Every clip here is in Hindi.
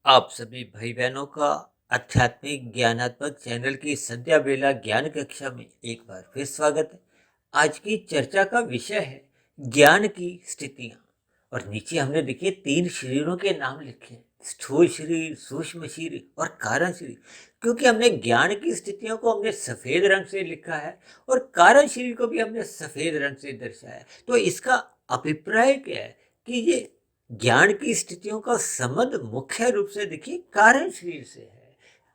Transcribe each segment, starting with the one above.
आप सभी भाई बहनों का आध्यात्मिक ज्ञानात्मक चैनल की संध्या बेला ज्ञान कक्षा में एक बार फिर स्वागत है। आज की चर्चा का विषय है ज्ञान की स्थितियां। और नीचे हमने देखिए 3 शरीरों के नाम लिखे हैं, स्थूल शरीर, सूक्ष्म शरीर और कारण शरीर। क्योंकि हमने ज्ञान की स्थितियों को हमने सफेद रंग से लिखा है और कारण शरीर को भी हमने सफेद रंग से दर्शाया है। तो इसका अभिप्राय क्या है कि ये ज्ञान की स्थितियों का संबंध मुख्य रूप से देखिए कारण शरीर से है।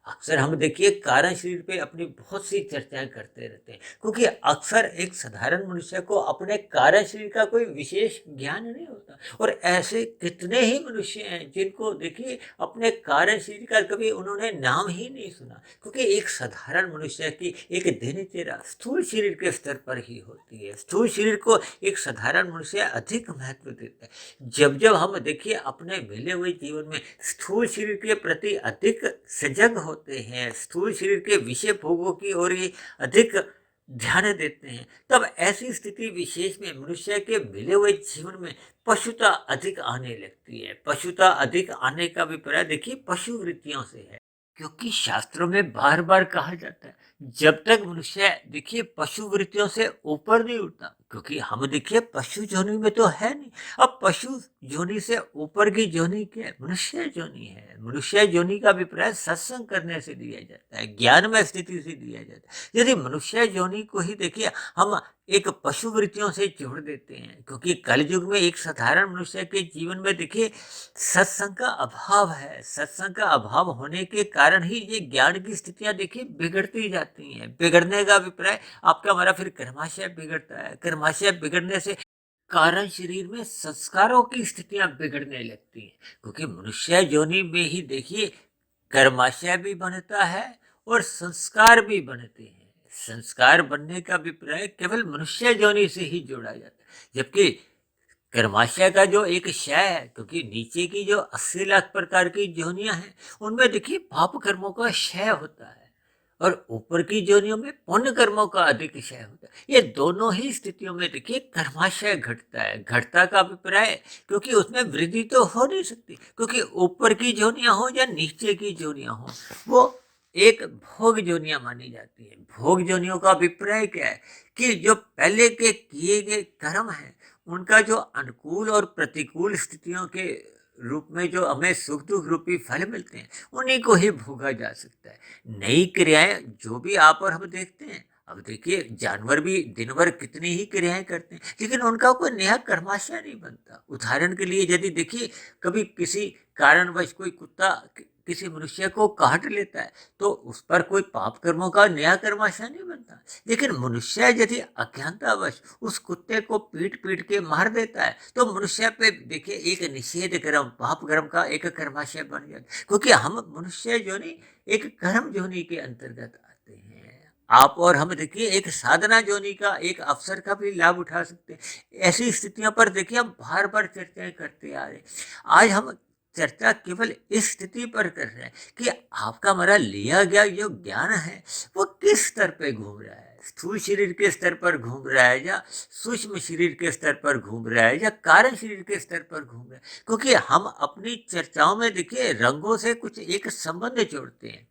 अक्सर हम देखिए कारण शरीर पे अपनी बहुत सी चर्चाएं करते रहते हैं, क्योंकि अक्सर एक साधारण मनुष्य को अपने कारण शरीर का कोई विशेष ज्ञान नहीं होता। और ऐसे कितने ही मनुष्य हैं जिनको देखिए अपने कारण शरीर का कभी उन्होंने नाम ही नहीं सुना, क्योंकि एक साधारण मनुष्य की एक दिनचर्या स्थूल शरीर के स्तर पर ही होती है। स्थूल शरीर को एक साधारण मनुष्य अधिक महत्व देता है। जब हम देखिए अपने मिले हुए जीवन में स्थूल शरीर के प्रति अधिक सजग होते हैं, स्थूल शरीर के विषय भोगों की ओर ये अधिक ध्यान देते हैं, तब ऐसी स्थिति विशेष में मनुष्य के मिले हुए जीवन में पशुता अधिक आने लगती है। पशुता अधिक आने का अभिप्राय देखिए पशु वृत्तियों से है। क्योंकि शास्त्रों में बार बार कहा जाता है, जब तक मनुष्य देखिए पशु वृत्तियों से ऊपर नहीं उठता, क्योंकि हम देखिए पशु जोनि में तो है नहीं। अब पशु जोनि से ऊपर की जोनि क्या है? मनुष्य जोनि है। मनुष्य जोनि का अभिप्राय सत्संग करने से दिया जाता है, ज्ञान में स्थिति से दिया जाता है। यदि मनुष्य जोनि को ही देखिए हम एक पशु वृत्तियों से जोड़ देते हैं, क्योंकि कलयुग में एक साधारण मनुष्य के जीवन में देखिए सत्संग का अभाव है। सत्संग का अभाव होने के कारण ही ये ज्ञान की स्थितियां देखिए बिगड़ती जाती हैं। बिगड़ने का अभिप्राय आपका हमारा फिर कर्माशय बिगड़ता है। कर्माशय बिगड़ने से कारण शरीर में संस्कारों की स्थितियां बिगड़ने लगती हैं, क्योंकि मनुष्य योनि में ही देखिए कर्माशय भी बनता है और संस्कार भी बनते हैं। संस्कार बनने का अभिप्राय केवल मनुष्य योनि से ही जोड़ा जाता है, जबकि गर्भाशय का जो एक क्षय है, क्योंकि नीचे की जो 80 लाख प्रकार की योनियां हैं उनमें देखिए पाप कर्मों का क्षय होता है और ऊपर की योनियों में पुण्य कर्मों का अधिक क्षय होता है। ये दोनों ही स्थितियों में देखिए कर्माशय घटता है। घटता का अभिप्राय है क्योंकि उसमें वृद्धि तो हो नहीं सकती, क्योंकि ऊपर की योनियां हो या नीचे की योनियां हो, वो एक भोग योनियां मानी जाती है। भोग योनियों का अभिप्राय क्या है कि जो पहले के किए गए कर्म है उनका जो अनुकूल और प्रतिकूल स्थितियों के रूप में जो हमें सुख दुख रूपी फल मिलते हैं उन्हीं को ही भोगा जा सकता है। नई क्रियाएं जो भी आप और हम देखते हैं, अब देखिए जानवर भी दिन भर कितनी ही क्रियाएं करते हैं, लेकिन उनका कोई नया कर्माशय नहीं बनता। उदाहरण के लिए यदि देखिए कभी किसी कारणवश कोई कुत्ता किसी मनुष्य को काट लेता है तो उस पर कोई पाप कर्मों का नया कर्माशय नहीं बनता। लेकिन मनुष्य यदि अज्ञानतावश उस कुत्ते को पीट पीट के मार देता है तो मनुष्य पे देखिए एक निषेध कर्म, पाप कर्म का एक कर्माशय बन जाता है, क्योंकि हम मनुष्य जोनि एक कर्म जोनि के अंतर्गत आते हैं। आप और हम देखिए एक साधना जोनि का एक अवसर का भी लाभ उठा सकते हैं। ऐसी स्थितियों पर देखिए हम बार बार चर्चाएं करते आ रहे हैं। आज हम चर्चा केवल इस स्थिति पर कर रहे हैं कि आपका हमारा लिया गया जो ज्ञान है वो किस स्तर पे घूम रहा है। स्थूल शरीर के स्तर पर घूम रहा है या सूक्ष्म शरीर के स्तर पर घूम रहा है या कारण शरीर के स्तर पर घूम रहा है। क्योंकि हम अपनी चर्चाओं में देखिए रंगों से कुछ एक संबंध जोड़ते हैं,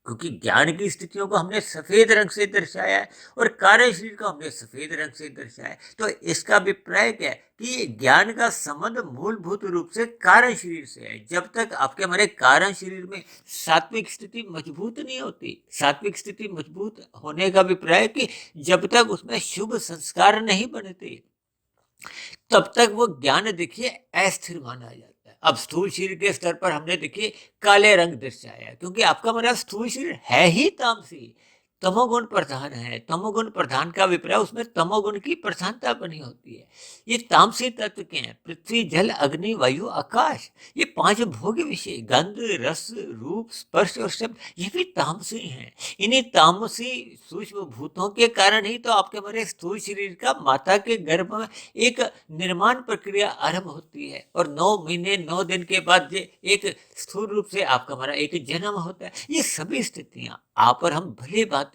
क्योंकि ज्ञान की स्थितियों को हमने सफेद रंग से दर्शाया है और कार्य शरीर को हमने सफेद रंग से दर्शाया है। तो इसका अभिप्राय क्या है कि ज्ञान का संबंध मूलभूत रूप से कारण शरीर से है। जब तक आपके हमारे कारण शरीर में सात्विक स्थिति मजबूत नहीं होती, सात्विक स्थिति मजबूत होने का अभिप्राय कि जब तक उसमें शुभ संस्कार नहीं बनते तब तक वो ज्ञान देखिए अस्थिर माना जाता है। अब स्थूल शरीर के स्तर पर हमने देखिए काले रंग दर्शाया, क्योंकि आपका हमारा स्थूल शरीर है ही तामसी, तमोगुण प्रधान है। तमोगुण प्रधान का अभिप्राय उसमें तमोगुण की प्रधानता बनी होती है। ये तामसी तत्व के हैं पृथ्वी, जल, अग्नि, वायु, आकाश। ये 5 भोग विषय गंध, रस, रूप, स्पर्श और शब्द ये भी तामसी हैं। इन्हीं तामसी सूक्ष्म भूतों के कारण ही तो आपके हमारे स्थूल शरीर का माता के गर्भ में एक निर्माण प्रक्रिया आरंभ होती है और 9 महीने 9 दिन के बाद ये एक स्थूल रूप से आपका हमारा एक जन्म होता है। ये सभी स्थितियां आप और हम भली भांति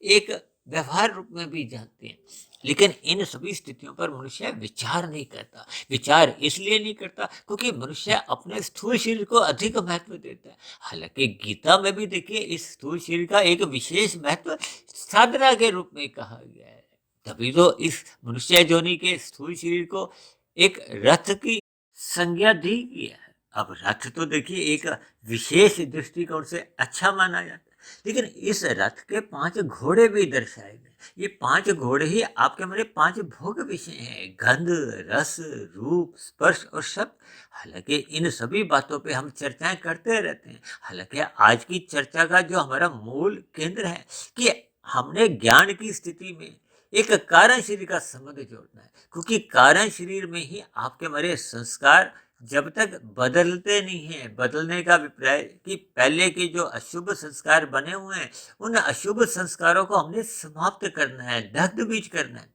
एक व्यवहार रूप में भी जानते हैं। लेकिन इन सभी स्थितियों पर मनुष्य विचार नहीं करता। विचार इसलिए नहीं करता क्योंकि मनुष्य अपने स्थूल शरीर को अधिक महत्व देता है। हालांकि गीता में भी देखिए इस स्थूल शरीर का एक विशेष महत्व साधना के रूप में कहा गया है। तभी तो इस मनुष्य योनि के स्थूल शरीर को एक रथ की संज्ञा दी गई है। अब रथ तो देखिए एक विशेष दृष्टिकोण से अच्छा माना जाता है, लेकिन इस रथ के 5 घोड़े भी दर्शाए गए। ये 5 घोड़े ही आपके मेरे 5 भोग विषय हैं, गंध, रस, रूप, स्पर्श और शब्द। हालांकि इन सभी बातों पे हम चर्चाएं करते रहते हैं। हालांकि आज की चर्चा का जो हमारा मूल केंद्र है कि हमने ज्ञान की स्थिति में एक कारण शरीर का संबंध जोड़ना है, क्योंकि कारण शरीर में ही आपके हमारे संस्कार जब तक बदलते नहीं हैं, बदलने का अभिप्राय कि पहले के जो अशुभ संस्कार बने हुए हैं, उन अशुभ संस्कारों को हमने समाप्त करना है, दग्ध बीज करना है।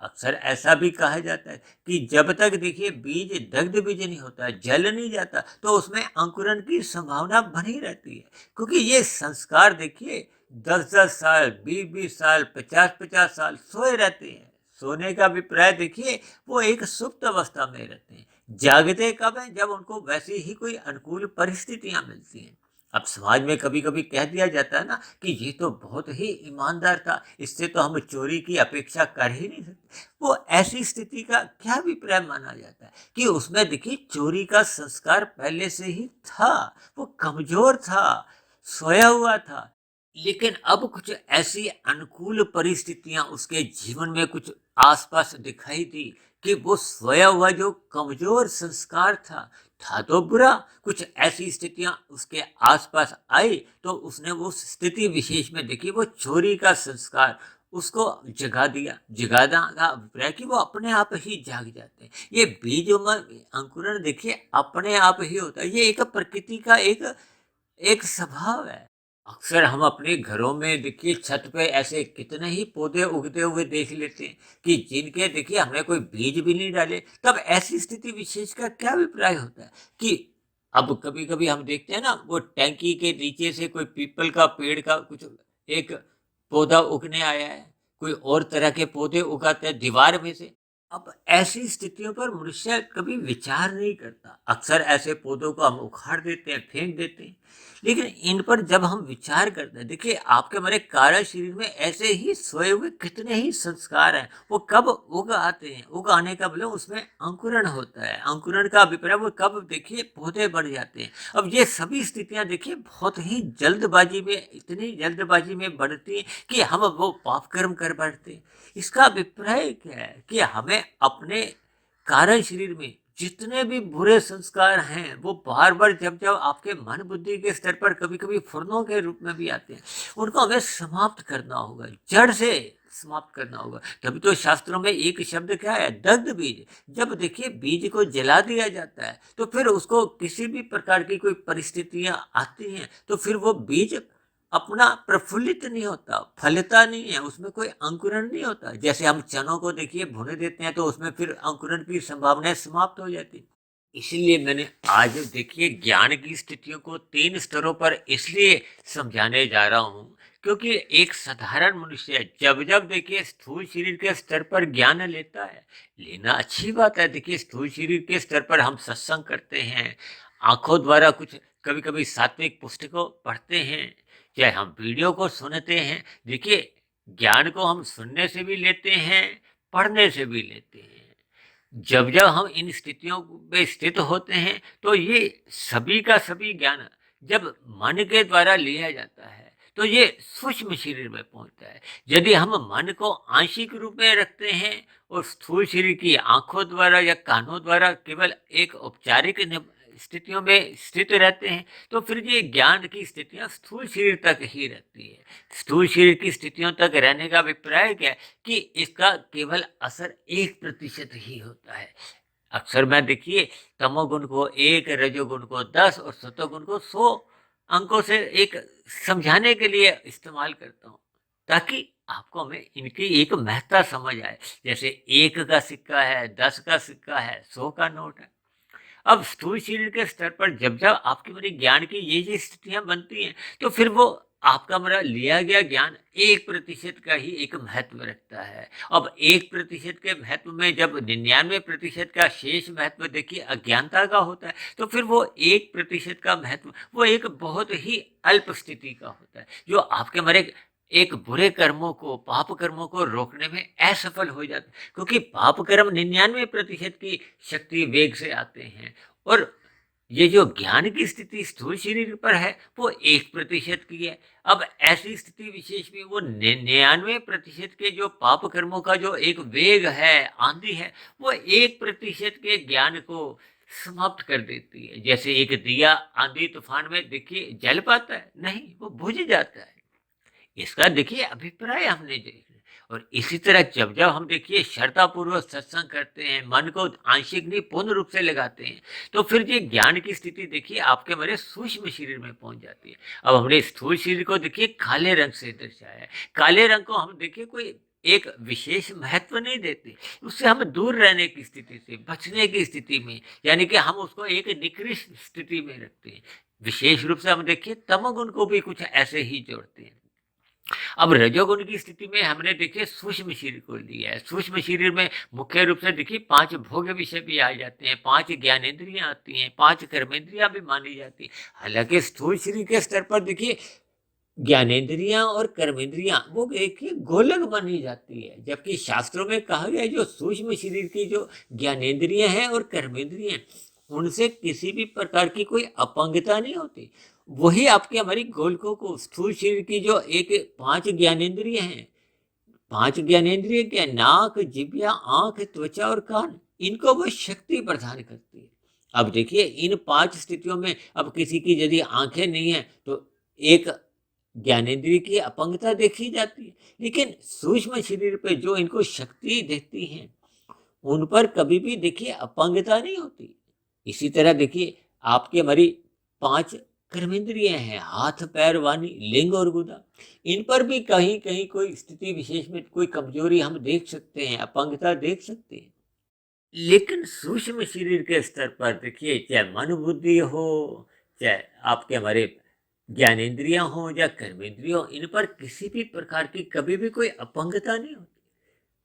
अक्सर ऐसा भी कहा जाता है कि जब तक देखिए बीज दग्ध बीज नहीं होता, जल नहीं जाता, तो उसमें अंकुरण की संभावना बनी रहती है। क्योंकि ये संस्कार देखिए 10-10 साल, 20-20 साल, 50-50 साल सोए रहते हैं। सोने का अभिप्राय देखिए वो एक सुप्त अवस्था में रहते हैं। जागते कब हैं? जब उनको वैसी ही कोई अनुकूल परिस्थितियां मिलती हैं। अब समाज में कभी कभी कह दिया जाता है ना कि ये तो बहुत ही ईमानदार था, इससे तो हम चोरी की अपेक्षा कर ही नहीं सकते। वो ऐसी स्थिति का क्या अभिप्राय माना जाता है कि उसमें देखिए चोरी का संस्कार पहले से ही था, वो कमजोर था, सोया हुआ था। लेकिन अब कुछ ऐसी अनुकूल परिस्थितियां उसके जीवन में कुछ आसपास दिखाई दी कि वो सोया हुआ जो कमजोर संस्कार था तो बुरा। कुछ ऐसी स्थितियां उसके आसपास आई तो उसने वो स्थिति विशेष में देखी वो चोरी का संस्कार उसको जगा दिया। जगाना का अभिप्राय कि वो अपने आप ही जाग जाते हैं। ये बीज अंकुरण देखिए अपने आप ही होता है। ये एक प्रकृति का एक एक स्वभाव है। अक्सर हम अपने घरों में देखिए छत पे ऐसे कितने ही पौधे उगते हुए देख लेते हैं कि जिनके देखिए हमने कोई बीज भी नहीं डाले। तब ऐसी स्थिति विशेष का क्या अभिप्राय होता है कि अब कभी कभी हम देखते हैं ना वो टैंकी के नीचे से कोई पीपल का पेड़ का कुछ एक पौधा उगने आया है, कोई और तरह के पौधे उगाते हैं दीवार में से। अब ऐसी स्थितियों पर मनुष्य कभी विचार नहीं करता। अक्सर ऐसे पौधों को हम उखाड़ देते हैं, फेंक देते हैं। लेकिन इन पर जब हम विचार करते हैं, देखिए आपके हमारे कारण शरीर में ऐसे ही सोए हुए कितने ही संस्कार हैं। वो कब उग आते हैं? उग आने का मतलब उसमें अंकुरण होता है। अंकुरण का अभिप्राय वो कब देखिए पौधे बढ़ जाते हैं। अब ये सभी स्थितियां देखिए बहुत ही जल्दबाजी में, इतनी जल्दबाजी में बढ़ती हैं कि हम वो पाप कर्म कर बैठते हैं। इसका अभिप्राय क्या है कि हमें अपने कारण शरीर में जितने भी बुरे संस्कार हैं वो बार बार जब जब आपके मन बुद्धि के स्तर पर कभी कभी फुर्नों के रूप में भी आते हैं, उनको हमें समाप्त करना होगा, जड़ से समाप्त करना होगा। तभी तो शास्त्रों में एक शब्द क्या है, दग्ध बीज। जब देखिए बीज को जला दिया जाता है तो फिर उसको किसी भी प्रकार की कोई परिस्थितियां आती हैं तो फिर वो बीज अपना प्रफुल्लित नहीं होता, फलता नहीं है, उसमें कोई अंकुरण नहीं होता। जैसे हम चनों को देखिए भुने देते हैं तो उसमें फिर अंकुरण की संभावनाएं समाप्त हो जाती। इसलिए मैंने आज देखिए ज्ञान की स्थितियों को 3 स्तरों पर इसलिए समझाने जा रहा हूँ क्योंकि एक साधारण मनुष्य जब जब देखिए स्थूल शरीर के स्तर पर ज्ञान लेता है, लेना अच्छी बात है। देखिए स्थूल शरीर के स्तर पर हम सत्संग करते हैं, आंखों द्वारा कुछ कभी कभी सात्विक पुस्तकों पढ़ते हैं, चाहे हम वीडियो को सुनते हैं। देखिए ज्ञान को हम सुनने से भी लेते हैं, पढ़ने से भी लेते हैं। जब जब हम इन स्थितियों में स्थित होते हैं तो ये सभी का सभी ज्ञान जब मन के द्वारा लिया जाता है तो ये सूक्ष्म शरीर में पहुंचता है। यदि हम मन को आंशिक रूप में रखते हैं और स्थूल शरीर की आंखों द्वारा या कानों द्वारा केवल एक औपचारिक स्थितियों में स्थित रहते हैं तो फिर ये ज्ञान की स्थितियां स्थूल शरीर तक ही रहती है। स्थूल शरीर की स्थितियों तक रहने का अभिप्राय क्या है कि इसका केवल असर 1% ही होता है। अक्सर मैं देखिए तमोगुण को 1, रजोगुण को 10 और सतोगुण को 100 अंकों से एक समझाने के लिए इस्तेमाल करता हूँ ताकि आपको में इनकी एक महत्ता समझ आए। जैसे 1 का सिक्का है, 10 का सिक्का है, 100 का नोट है। अब स्थूल शरीर के स्तर पर जब जब आपकी मेरी ज्ञान की ये स्थितियां बनती हैं तो फिर वो आपका मेरा लिया गया ज्ञान 1% का ही एक महत्व रखता है। अब 1% के महत्व में जब 99% का शेष महत्व देखिए अज्ञानता का होता है, तो फिर वो 1% का महत्व वो एक बहुत ही अल्प स्थिति का होता है, जो आपके मेरे एक बुरे कर्मों को, पाप कर्मों को रोकने में असफल हो जाते हैं। क्योंकि पाप कर्म 99% की शक्ति वेग से आते हैं, और ये जो ज्ञान की स्थिति स्थूल शरीर पर है वो 1% की है। अब ऐसी स्थिति विशेष में वो 99% के जो पाप कर्मों का जो एक वेग है, आंधी है, वो 1% के ज्ञान को समाप्त कर देती है। जैसे एक दिया आंधी तूफान में देखिए जल पाता है? नहीं, वो बुझ जाता है। इसका देखिए अभिप्राय हमने देख लिया। और इसी तरह जब जब हम देखिए श्रद्धापूर्वक सत्संग करते हैं, मन को आंशिक नहीं पूर्ण रूप से लगाते हैं, तो फिर ये ज्ञान की स्थिति देखिए आपके मेरे सूक्ष्म शरीर में पहुंच जाती है। अब हमने स्थूल शरीर को देखिए काले रंग से दर्शाया है। काले रंग को हम देखिए कोई एक विशेष महत्व नहीं देते, उससे हम दूर रहने की स्थिति से, बचने की स्थिति में, यानी कि हम उसको एक निकृष्ट स्थिति में रखते हैं। विशेष रूप से हम देखिए तमोगुण को भी कुछ ऐसे ही जोड़ते हैं। अब रजोगुण की स्थिति में हमने देखिए सूक्ष्म शरीर को लिया है। सूक्ष्म शरीर में मुख्य रूप से देखिए 5 भोग विषय भी आ जाते हैं, 5 ज्ञानेंद्रियां आती हैं, 5 कर्मेंद्रियां भी मानी जाती हैं। हालांकि स्थूल शरीर के स्तर पर देखिए ज्ञानेंद्रियां और कर्मेंद्रियां वो देखिए गोलक मानी जाती है, जबकि शास्त्रों में कहा गया है जो सूक्ष्म शरीर की जो ज्ञानेंद्रियां हैं और कर्मेंद्रियां हैं, उनसे किसी भी प्रकार की कोई अपंगता नहीं होती। वही आपके हमारी गोलकों को स्थूल शरीर की जो एक 5 ज्ञानेंद्रिय हैं, 5 ज्ञानेंद्रिय क्या, नाक, जिह्वा, आंख, त्वचा और कान, इनको वो शक्ति प्रदान करती है। अब देखिए इन 5 स्थितियों में अब किसी की यदि आंखें नहीं है तो एक ज्ञानेंद्रिय की अपंगता देखी जाती है, लेकिन सूक्ष्म शरीर पे जो इनको शक्ति देती हैं उन पर कभी भी देखिए अपंगता नहीं होती। इसी तरह देखिए आपके हमारी 5 कर्मेंद्रियां हैं, हाथ, पैर, वाणी, लिंग और गुदा, इन पर भी कहीं कहीं कोई स्थिति विशेष में कोई कमजोरी हम देख सकते हैं, अपंगता देख सकते हैं। लेकिन सूक्ष्म शरीर के स्तर पर देखिए चाहे मन बुद्धि हो, चाहे आपके हमारे ज्ञानेंद्रियां हो या कर्मेंद्रियों हो, इन पर किसी भी प्रकार की कभी भी कोई अपंगता नहीं होती।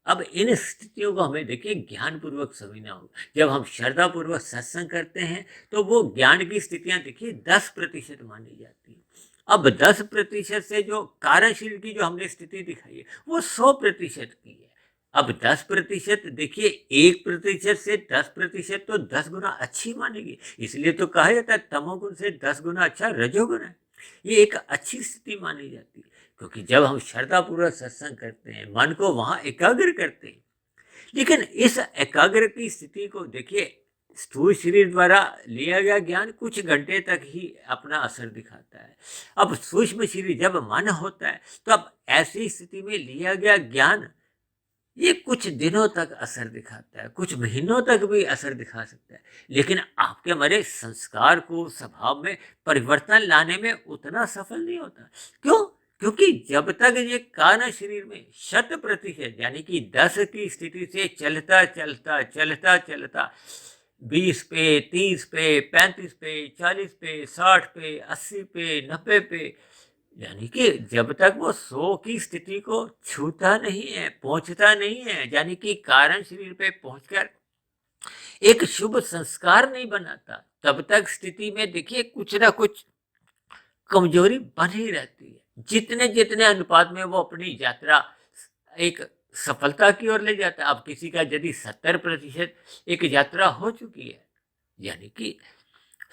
अब इन स्थितियों को हमें देखिए ज्ञान पूर्वक समझना होगा। जब हम श्रद्धा पूर्वक सत्संग करते हैं तो वो ज्ञान की स्थितियां देखिए 10% मानी जाती है। अब 10% से जो कार्यशील की जो हमने स्थिति दिखाई है वो 100% की है। अब 10% देखिए 1% से 10% तो 10 गुना अच्छी मानेगी, इसलिए तो कहा जाता है तमोगुण से 10 गुना अच्छा रजोगुण है। ये एक अच्छी स्थिति मानी जाती है, क्योंकि जब हम श्रद्धापूर्वक सत्संग करते हैं, मन को वहां एकाग्र करते हैं। लेकिन इस एकाग्र की स्थिति को देखिए स्थूल शरीर द्वारा लिया गया ज्ञान कुछ घंटे तक ही अपना असर दिखाता है। अब सूक्ष्म शरीर जब मन होता है तो अब ऐसी स्थिति में लिया गया ज्ञान ये कुछ दिनों तक असर दिखाता है, कुछ महीनों तक भी असर दिखा सकता है, लेकिन आपके हमारे संस्कार को, स्वभाव में परिवर्तन लाने में उतना सफल नहीं होता। क्यों? क्योंकि जब तक ये कारण शरीर में 100% यानी कि 10 की स्थिति से चलता चलता चलता चलता 20 पे, 30 पे, 35 पे, 40 पे, 60 पे, 80 पे, 90 पे, यानी कि जब तक वो 100 की स्थिति को छूता नहीं है, पहुंचता नहीं है, यानी कि कारण शरीर पे पहुंचकर एक शुभ संस्कार नहीं बनाता, तब तक स्थिति में देखिए कुछ ना कुछ कमजोरी बनी रहती है। जितने जितने अनुपात में वो अपनी यात्रा एक सफलता की ओर ले जाता है। अब किसी का यदि 70% एक यात्रा हो चुकी है, यानी कि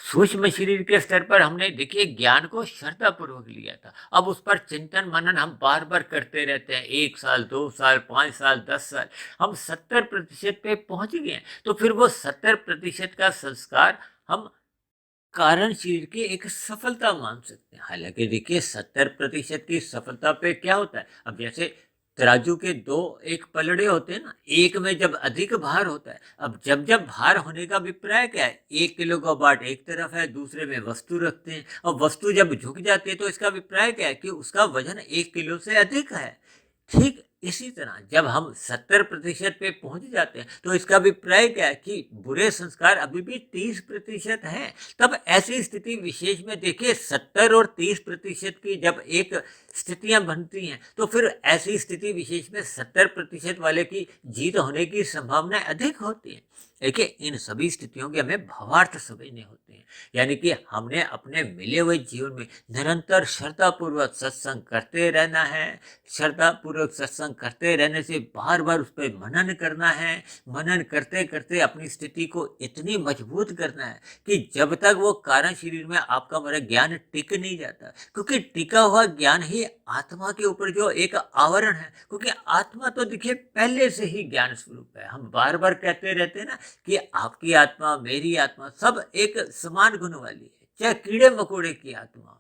सूक्ष्म शरीर के स्तर पर हमने देखिए ज्ञान को श्रद्धा पूर्वक लिया था। अब उस पर चिंतन मनन हम बार बार करते रहते हैं, 1 साल, 2 साल, 5 साल, 10 साल, हम 70% पे पहुंच गए हैं। तो फिर वो 70% का संस्कार हम कारण शरीर की एक सफलता मान सकते हैं। हालांकि देखिए 70% की सफलता पे क्या होता है, अब जैसे तराजू के 2 एक पलड़े होते हैं ना, एक में जब अधिक भार होता है, अब जब जब भार होने का अभिप्राय क्या है, 1 किलो का बाट एक तरफ है, दूसरे में वस्तु रखते हैं, और वस्तु जब झुक जाती है तो इसका अभिप्राय क्या है कि उसका वजन 1 किलो से अधिक है। ठीक इसी तरह जब हम 70% पे पहुंच जाते हैं तो इसका अभिप्राय क्या है कि बुरे संस्कार अभी भी 30% हैं। तब ऐसी स्थिति विशेष में देखिए 70 और 30% की जब एक स्थितियां बनती हैं तो फिर ऐसी स्थिति विशेष में 70% वाले की जीत होने की संभावना अधिक होती है। देखिए इन सभी स्थितियों के हमें भावार्थ समझने होते हैं, यानी कि हमने अपने मिले हुए जीवन में निरंतर श्रद्धापूर्वक सत्संग करते रहना है। श्रद्धापूर्वक सत्संग करते रहने से बार बार उस पर मनन करना है। मनन करते करते अपनी स्थिति को इतनी मजबूत करना है कि जब तक वो कारण शरीर में आपका मेरा ज्ञान टिक नहीं जाता, क्योंकि टिका हुआ ज्ञान ही आत्मा के ऊपर जो एक आवरण है, क्योंकि आत्मा तो देखिए पहले से ही ज्ञान स्वरूप है। हम बार बार कहते रहते हैं ना कि आपकी आत्मा मेरी आत्मा सब एक समान गुण वाली है, चाहे कीड़े मकोड़े की आत्मा।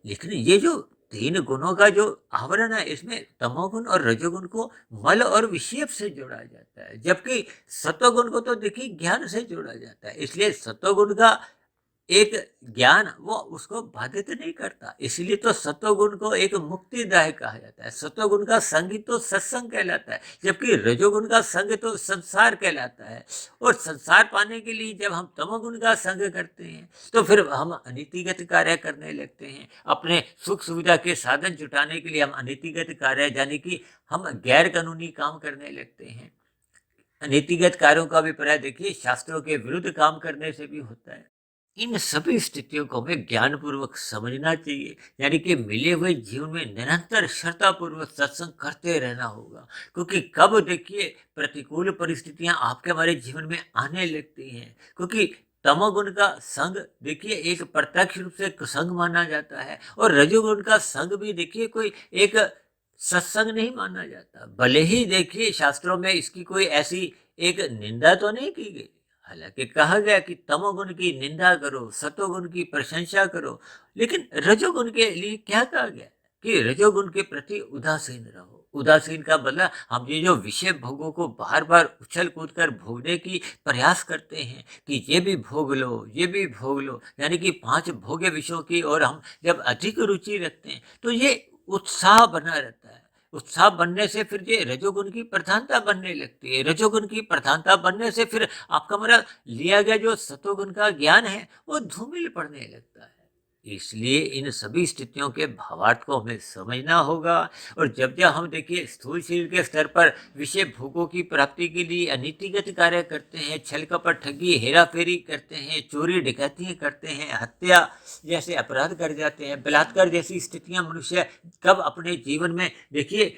लेकिन ये जो 3 गुणों का जो आवरण है इसमें तमोगुण और रजोगुण को मल और विक्षेप से जोड़ा जाता है, जबकि सत्वगुण को तो देखिए ज्ञान से जोड़ा जाता है। इसलिए सत्वगुण का एक ज्ञान वो उसको बाधित नहीं करता, इसलिए तो सत्वगुण को एक मुक्तिदायक कहा जाता है। सत्वगुण का संग ही तो सत्संग कहलाता है, जबकि रजोगुण का संग तो संसार कहलाता है। और संसार पाने के लिए जब हम तमोगुण का संग करते हैं तो फिर हम अनीतिगत कार्य करने लगते हैं। अपने सुख सुविधा के साधन जुटाने के लिए हम अनीतिगत कार्य यानी कि हम गैर कानूनी काम करने लगते हैं। अनीतिगत कार्यों का अभिप्राय देखिए शास्त्रों के विरुद्ध काम करने से भी होता है। इन सभी स्थितियों को हमें ज्ञानपूर्वक समझना चाहिए, यानी कि मिले हुए जीवन में निरंतर श्रद्धापूर्वक सत्संग करते रहना होगा, क्योंकि कब देखिए प्रतिकूल परिस्थितियां आपके हमारे जीवन में आने लगती हैं, क्योंकि तमोगुण का संग देखिए एक प्रत्यक्ष रूप से कुसंग माना जाता है और रजोगुण का संग भी देखिए कोई एक सत्संग नहीं माना जाता। भले ही देखिए शास्त्रों में इसकी कोई ऐसी एक निंदा तो नहीं की गई, हालांकि कहा गया कि तमोगुण की निंदा करो, सतोगुण की प्रशंसा करो, लेकिन रजोगुण के लिए क्या कहा गया कि रजोगुण के प्रति उदासीन रहो। उदासीन का मतलब हम ये जो विषय भोगों को बार बार उछल कूद कर भोगने की प्रयास करते हैं कि ये भी भोग लो, ये भी भोग लो, यानी कि 5 भोग्य विषयों की और हम जब अधिक रुचि रखते हैं तो ये उत्साह बना रहता है। उत्साह बनने से फिर ये रजोगुण की प्रधानता बनने लगती है। रजोगुण की प्रधानता बनने से फिर आपका हमारा लिया गया जो सतोगुण का ज्ञान है वो धूमिल पड़ने लगता है। इसलिए इन सभी स्थितियों के भावार्थ को हमें समझना होगा। और जब जब हम देखिए स्थूल शरीर के स्तर पर विषय भोगों की प्राप्ति के लिए अनीतिगत कार्य करते हैं, छल कपट ठगी हेरा फेरी करते हैं, चोरी डकैती करते हैं, हत्या जैसे अपराध कर जाते हैं, बलात्कार जैसी स्थितियां मनुष्य कब अपने जीवन में देखिए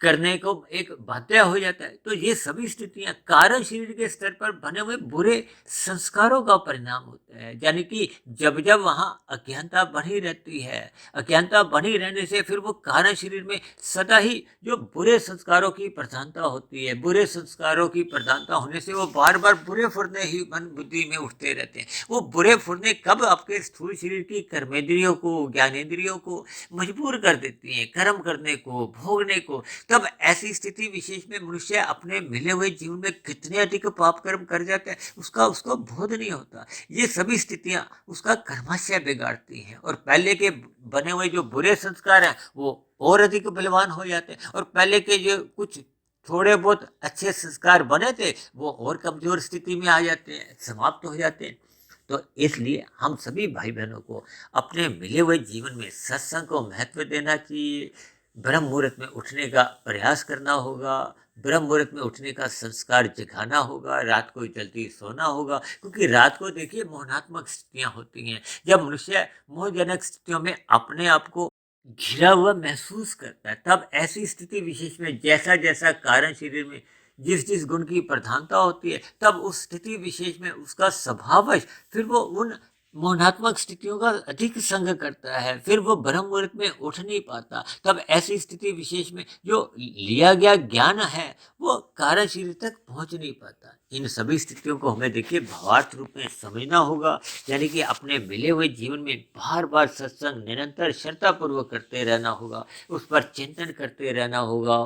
करने को एक बाध्य हो जाता है, तो ये सभी स्थितियां कारण शरीर के स्तर पर बने हुए बुरे संस्कारों का परिणाम होता है। यानी कि जब जब वहां अज्ञानता बनी रहती है, अज्ञानता बनी रहने से फिर वो कारण शरीर में सदा ही जो बुरे संस्कारों की प्रधानता होती है, बुरे संस्कारों की प्रधानता होने से वो बार बार बुरे फुरने ही मन बुद्धि में उठते रहते हैं। वो बुरे फुरने कब आपके स्थूल शरीर की कर्मेंद्रियों को, ज्ञानेंद्रियों को मजबूर कर देती हैं कर्म करने को, भोगने को। तब ऐसी स्थिति विशेष में मनुष्य अपने मिले हुए जीवन में कितने अधिक पाप कर्म कर जाता है उसका उसको बोध नहीं होता। ये सभी स्थितियां उसका कर्माशय बिगाड़ती हैं और पहले के बने हुए जो बुरे संस्कार हैं वो और अधिक बलवान हो जाते हैं, और पहले के जो कुछ थोड़े बहुत अच्छे संस्कार बने थे वो और कमजोर स्थिति में आ जाते हैं, समाप्त हो जाते हैं। तो इसलिए हम सभी भाई बहनों को अपने मिले हुए जीवन में सत्संग को महत्व देना चाहिए। ब्रह्म मुहूर्त में उठने का प्रयास करना होगा, ब्रह्म मुहूर्त में उठने का संस्कार जगाना होगा, रात को जल्दी सोना होगा, क्योंकि रात को देखिए मोहनात्मक स्थितियां होती हैं। जब मनुष्य मोहजनक स्थितियों में अपने आप को घिरा हुआ महसूस करता है तब ऐसी स्थिति विशेष में जैसा जैसा कारण शरीर में जिस जिस गुण की प्रधानता होती है तब उस स्थिति विशेष में उसका स्वभावश फिर वो उन मोहनात्मक स्थितियों का अधिक संग करता है, फिर वो ब्रह्म मुहूर्त में उठ नहीं पाता। तब ऐसी स्थिति विशेष में जो लिया गया ज्ञान है वो कारण शरीर तक पहुंच नहीं पाता। इन सभी स्थितियों को हमें देखिए भावार्थ रूप में समझना होगा, यानी कि अपने मिले हुए जीवन में बार बार सत्संग निरंतर श्रद्धापूर्वक करते रहना होगा, उस पर चिंतन करते रहना होगा,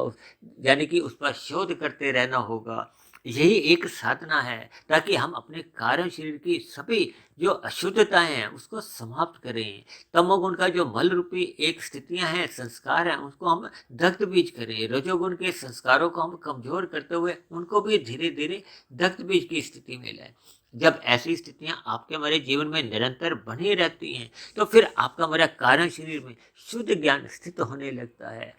यानी कि उस पर शोध करते रहना होगा। यही एक साधना है ताकि हम अपने कारण शरीर की सभी जो अशुद्धताएं हैं उसको समाप्त करें। तमोगुण का जो मल रूपी एक स्थितियां हैं, संस्कार हैं, उसको हम दग्ध बीज करें। रजोगुण के संस्कारों को हम कमजोर करते हुए उनको भी धीरे धीरे दग्ध बीज की स्थिति में लाएं। जब ऐसी स्थितियां आपके हमारे जीवन में निरंतर बनी रहती हैं तो फिर आपका हमारा कारण शरीर में शुद्ध ज्ञान स्थित होने लगता है।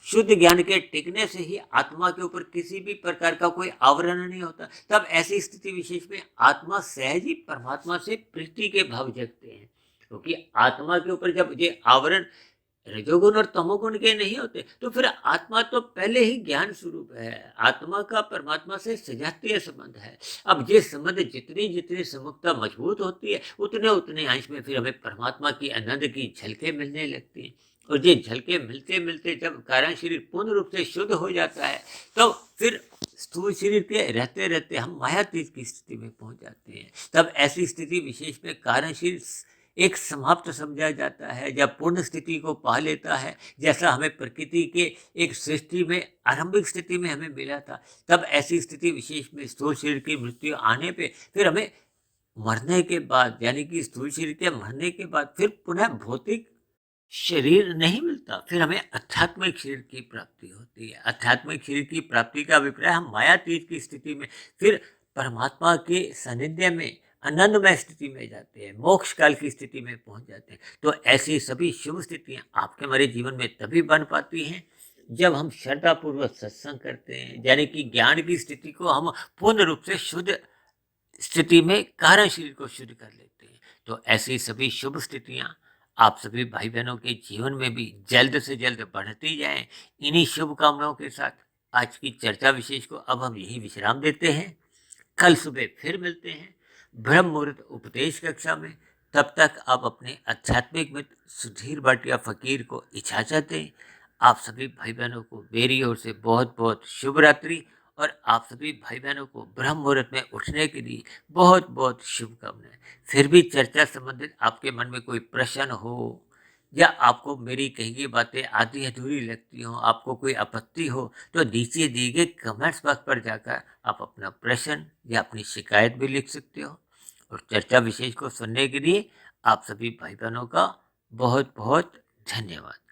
शुद्ध ज्ञान के टिकने से ही आत्मा के ऊपर किसी भी प्रकार का कोई आवरण नहीं होता। तब ऐसी स्थिति विशेष में आत्मा सहज ही परमात्मा से प्रीति के भाव जगते हैं, क्योंकि आत्मा के ऊपर जब ये आवरण रजोगुण और तमोगुण के नहीं होते तो फिर आत्मा तो पहले ही ज्ञान स्वरूप है। आत्मा का परमात्मा से सजातीय संबंध है। अब ये संबंध जितनी जितनी समुखता मजबूत होती है उतने उतने अंश में फिर हमें परमात्मा की आनंद की झलकें मिलने लगती हैं। और ये झलके मिलते मिलते जब कारण शरीर पूर्ण रूप से शुद्ध हो जाता है तो फिर स्थूल शरीर के रहते रहते हम मायातीत की स्थिति में पहुंच जाते हैं। तब ऐसी स्थिति विशेष में कारण शरीर एक समाप्त समझा जाता है। जब पूर्ण स्थिति को पा लेता है, जैसा हमें प्रकृति के एक सृष्टि में आरंभिक स्थिति में हमें मिला था, तब ऐसी स्थिति विशेष में स्थूल शरीर की मृत्यु आने पे फिर हमें मरने के बाद, यानी कि स्थूल शरीर के मरने के बाद फिर पुनः भौतिक शरीर नहीं मिलता, फिर हमें आध्यात्मिक शरीर की प्राप्ति होती है। आध्यात्मिक शरीर की प्राप्ति का अभिप्राय हम मायातीत की स्थिति में फिर परमात्मा के सानिध्य में आनंदमय स्थिति में जाते हैं, मोक्ष काल की स्थिति में पहुंच जाते हैं। तो ऐसी सभी शुभ स्थितियां आपके हमारे जीवन में तभी बन पाती हैं जब हम श्रद्धापूर्वक सत्संग करते हैं, यानी कि ज्ञान की स्थिति को हम पूर्ण रूप से शुद्ध स्थिति में कारण शरीर को शुद्ध कर लेते हैं। तो ऐसी सभी शुभ स्थितियां आप सभी भाई बहनों के जीवन में भी जल्द से जल्द बढ़ती जाएं। इन्हीं शुभकामनाओं के साथ आज की चर्चा विशेष को अब हम यही विश्राम देते हैं। कल सुबह फिर मिलते हैं ब्रह्म मुहूर्त उपदेश कक्षा में। तब तक आप अपने आध्यात्मिक मित्र सुधीर भाटिया फकीर को इजाजत दें। आप सभी भाई बहनों को मेरी ओर से बहुत बहुत शुभ रात्रि और आप सभी भाई बहनों को ब्रह्म मुहूर्त में उठने के लिए बहुत बहुत शुभकामनाएं। फिर भी चर्चा संबंधित आपके मन में कोई प्रश्न हो या आपको मेरी कही गई बातें आधी अधूरी लगती हो, आपको कोई आपत्ति हो, तो नीचे दिए गए कमेंट्स बॉक्स पर जाकर आप अपना प्रश्न या अपनी शिकायत भी लिख सकते हो। और चर्चा विशेष को सुनने के लिए आप सभी भाई बहनों का बहुत बहुत धन्यवाद।